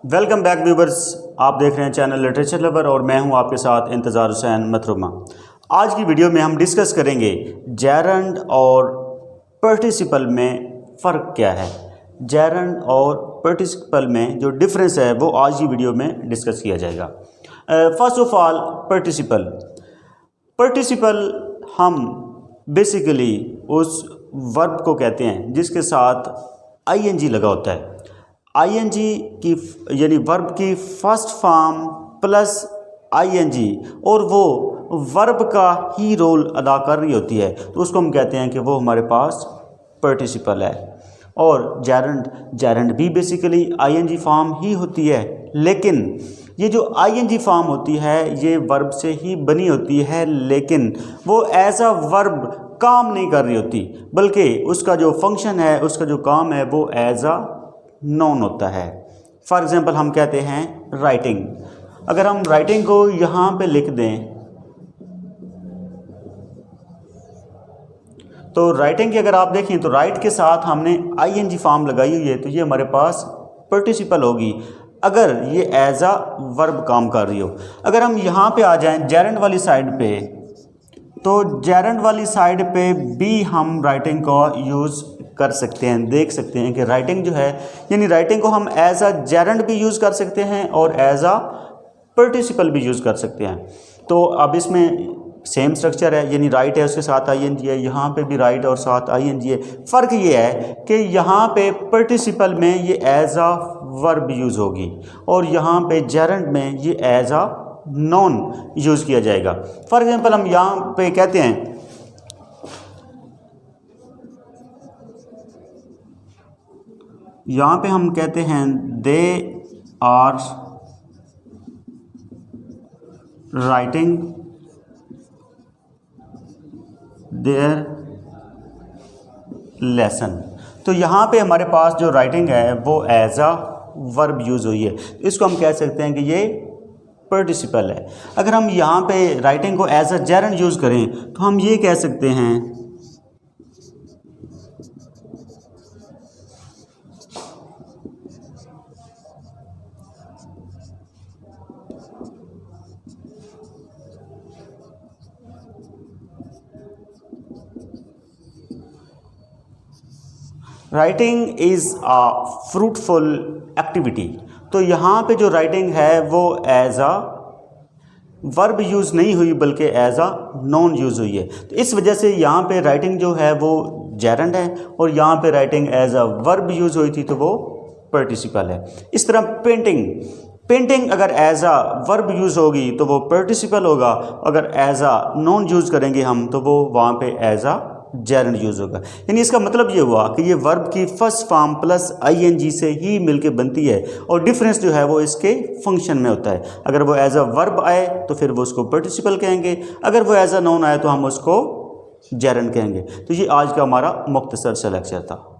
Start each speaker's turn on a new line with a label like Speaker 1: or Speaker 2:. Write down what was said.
Speaker 1: Welcome back viewers. आप देख रहे हैं चैनल लिटरेचर लवर और मैं हूं आपके साथ इंतज़ार हुसैन मथरुमा। आज की वीडियो में हम डिस्कस करेंगे जेरंड और पार्टिसिपल में फ़र्क क्या है। जेरंड और पार्टिसिपल में जो डिफरेंस है वो आज की वीडियो में डिस्कस किया जाएगा। फर्स्ट ऑफ ऑल पार्टिसिपल हम बेसिकली उस वर्ब को कहते हैं जिसके साथ आईएनजी लगा होता है। आईएनजी की यानी वर्ब की फर्स्ट फॉर्म प्लस आईएनजी और वो वर्ब का ही रोल अदा कर रही होती है, तो उसको हम कहते हैं कि वो हमारे पास पार्टिसिपल है। और जेरंड भी बेसिकली आईएनजी फॉर्म ही होती है, लेकिन ये जो आईएनजी फॉर्म होती है ये वर्ब से ही बनी होती है, लेकिन वो एज अ वर्ब काम नहीं कर रही होती, बल्कि उसका जो फंक्शन है, उसका जो काम है वो एज अ नाउन होता है। फॉर एग्जांपल हम कहते हैं राइटिंग। अगर हम राइटिंग को यहाँ पे लिख दें तो राइटिंग की अगर आप देखें तो राइट के साथ हमने आईएनजी फॉर्म लगाई हुई है, तो ये हमारे पास पार्टिसिपल होगी अगर ये एज अ वर्ब काम कर रही हो। अगर हम यहाँ पे आ जाएं जेरंड वाली साइड पे, तो जेरंड वाली साइड पे भी हम राइटिंग को यूज़ कर सकते हैं। देख सकते हैं कि राइटिंग जो है यानी राइटिंग को हम एज अ जेरंड भी यूज़ कर सकते हैं और एज अ पार्टिसिपल भी यूज़ कर सकते हैं। तो अब इसमें सेम स्ट्रक्चर है, यानी राइट है उसके साथ आईएनजी है, यहाँ पे भी राइट और साथ आईएनजी है। फ़र्क ये है कि यहाँ पे पार्टिसिपल में ये एज अ वर्ब यूज़ होगी और यहाँ पे जेरंड में ये एज अ नॉन यूज़ किया जाएगा। फॉर एग्जांपल हम यहाँ पे कहते हैं यहाँ पे हम कहते हैं they are writing their lesson. तो यहाँ पे हमारे पास जो राइटिंग है वो एज अ वर्ब यूज़ हुई है, तो इसको हम कह सकते हैं कि ये पार्टिसिपल है। अगर हम यहाँ पे राइटिंग को एज अ जेरंड यूज़ करें तो हम ये कह सकते हैं writing is a fruitful activity. तो यहाँ पे जो राइटिंग है वो एज अ वर्ब यूज़ नहीं हुई बल्कि एज अ नॉन यूज़ हुई है, तो इस वजह से यहाँ पे राइटिंग जो है वो जेरंड है और यहाँ पे writing as a verb use हुई थी तो वो पार्टिसिपल है। इस तरह पेंटिंग अगर एज अ वर्ब यूज़ होगी तो वो पार्टिसिपल होगा, अगर एज अ नॉन यूज़ करेंगे हम तो वो वहाँ पे एज अ जेरंड यूज़ होगा। यानी इसका मतलब ये हुआ कि ये वर्ब की फर्स्ट फॉर्म प्लस आईएनजी से ही मिलके बनती है और डिफरेंस जो है वो इसके फंक्शन में होता है। अगर वो एज अ वर्ब आए तो फिर वो उसको पार्टिसिपल कहेंगे, अगर वो एज अ नाउन आए तो हम उसको जेरंड कहेंगे। तो ये आज का हमारा मुख्तसर सा लेक्चर था।